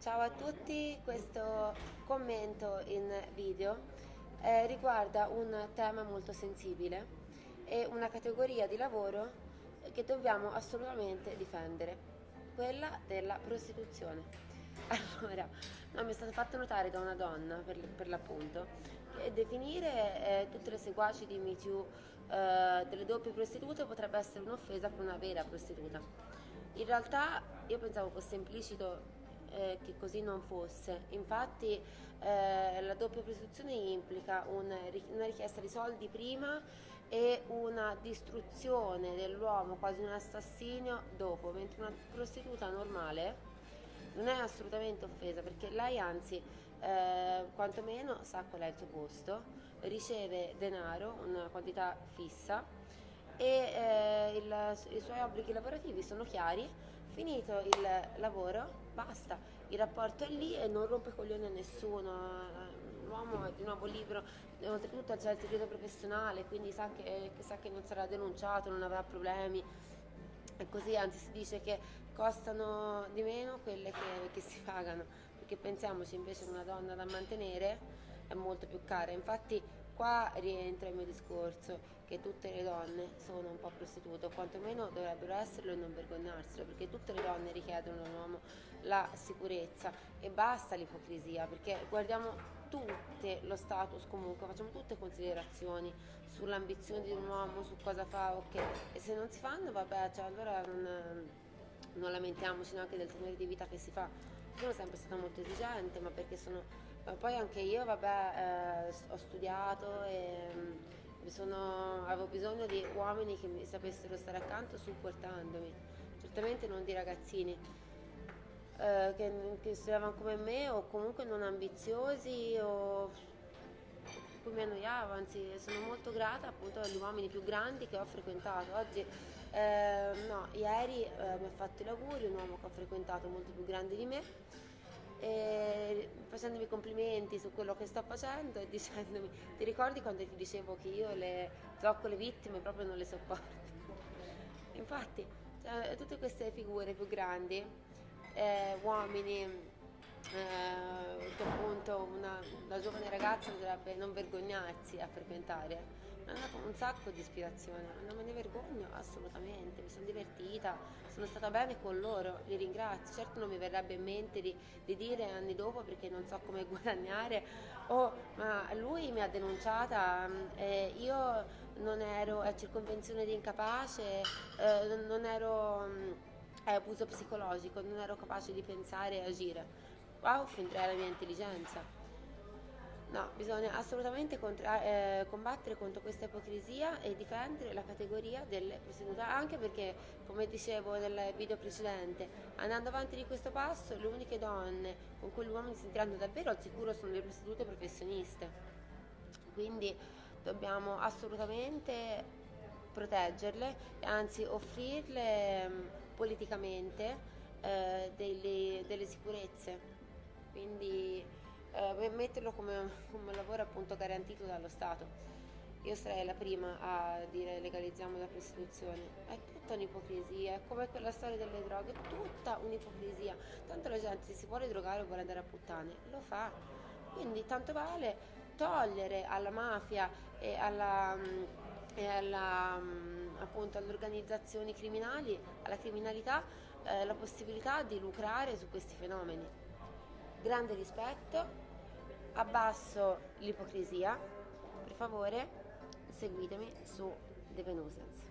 Ciao a tutti, questo commento in video riguarda un tema molto sensibile e una categoria di lavoro che dobbiamo assolutamente difendere, quella della prostituzione. Allora, no, mi è stato fatto notare da una donna, per l'appunto, che definire tutte le seguaci di Me Too delle doppie prostitute potrebbe essere un'offesa per una vera prostituta. In realtà io pensavo fosse implicito che così non fosse. Infatti la doppia prostituzione implica una richiesta di soldi prima e una distruzione dell'uomo, quasi un assassinio dopo, mentre una prostituta normale non è assolutamente offesa perché lei anzi quantomeno sa qual è il suo posto, riceve denaro, una quantità fissa e i suoi obblighi lavorativi sono chiari, finito il lavoro, basta, il rapporto è lì e non rompe coglioni a nessuno. L'uomo è di nuovo libero, oltretutto c'è il segreto professionale, quindi sa che non sarà denunciato, non avrà problemi. E così anzi si dice che costano di meno quelle che si pagano, perché pensiamoci invece che una donna da mantenere è molto più cara. Infatti qua rientra il mio discorso che tutte le donne sono un po' prostitute, o quantomeno dovrebbero esserlo e non vergognarselo, perché tutte le donne richiedono all'uomo la sicurezza e basta l'ipocrisia, perché guardiamo tutte lo status comunque, facciamo tutte considerazioni sull'ambizione di un uomo, su cosa fa, ok, e se non si fanno vabbè, cioè allora non lamentiamoci neanche del tenore di vita che si fa. Sono sempre stata molto esigente, ma perché poi anche io, vabbè, ho studiato e avevo bisogno di uomini che mi sapessero stare accanto supportandomi, certamente non di ragazzini che studiavano come me o comunque non ambiziosi o cui mi annoiavo, anzi sono molto grata appunto agli uomini più grandi che ho frequentato. Oggi, no, ieri mi ha fatto i auguri un uomo che ho frequentato molto più grande di me, facendomi complimenti su quello che sto facendo e dicendomi: ti ricordi quando ti dicevo che io le zoccole vittime proprio non le sopporto? Infatti, cioè, tutte queste figure più grandi, uomini, che appunto una giovane ragazza dovrebbe non vergognarsi a frequentare. Mi hanno dato un sacco di ispirazione, non me ne vergogno assolutamente, mi sono divertita, sono stata bene con loro, li ringrazio. Certo non mi verrebbe in mente di dire anni dopo, perché non so come guadagnare, oh ma lui mi ha denunciata e io non ero a circonvenzione di incapace, non ero abuso psicologico, non ero capace di pensare e agire. Qua offenderei la mia intelligenza. No, bisogna assolutamente combattere contro questa ipocrisia e difendere la categoria delle prostitute, anche perché, come dicevo nel video precedente, andando avanti di questo passo, le uniche donne con cui gli uomini si sentiranno davvero al sicuro sono le prostitute professioniste. Quindi dobbiamo assolutamente proteggerle e anzi offrirle politicamente delle sicurezze. Quindi metterlo come lavoro appunto garantito dallo Stato. Io sarei la prima a dire legalizziamo la prostituzione. È tutta un'ipocrisia, è come quella storia delle droghe, è tutta un'ipocrisia. Tanto la gente, se si vuole drogare o vuole andare a puttane, lo fa. Quindi tanto vale togliere alla mafia appunto alle organizzazioni criminali, alla criminalità, la possibilità di lucrare su questi fenomeni. Grande rispetto, abbasso l'ipocrisia, per favore seguitemi su The Venusians.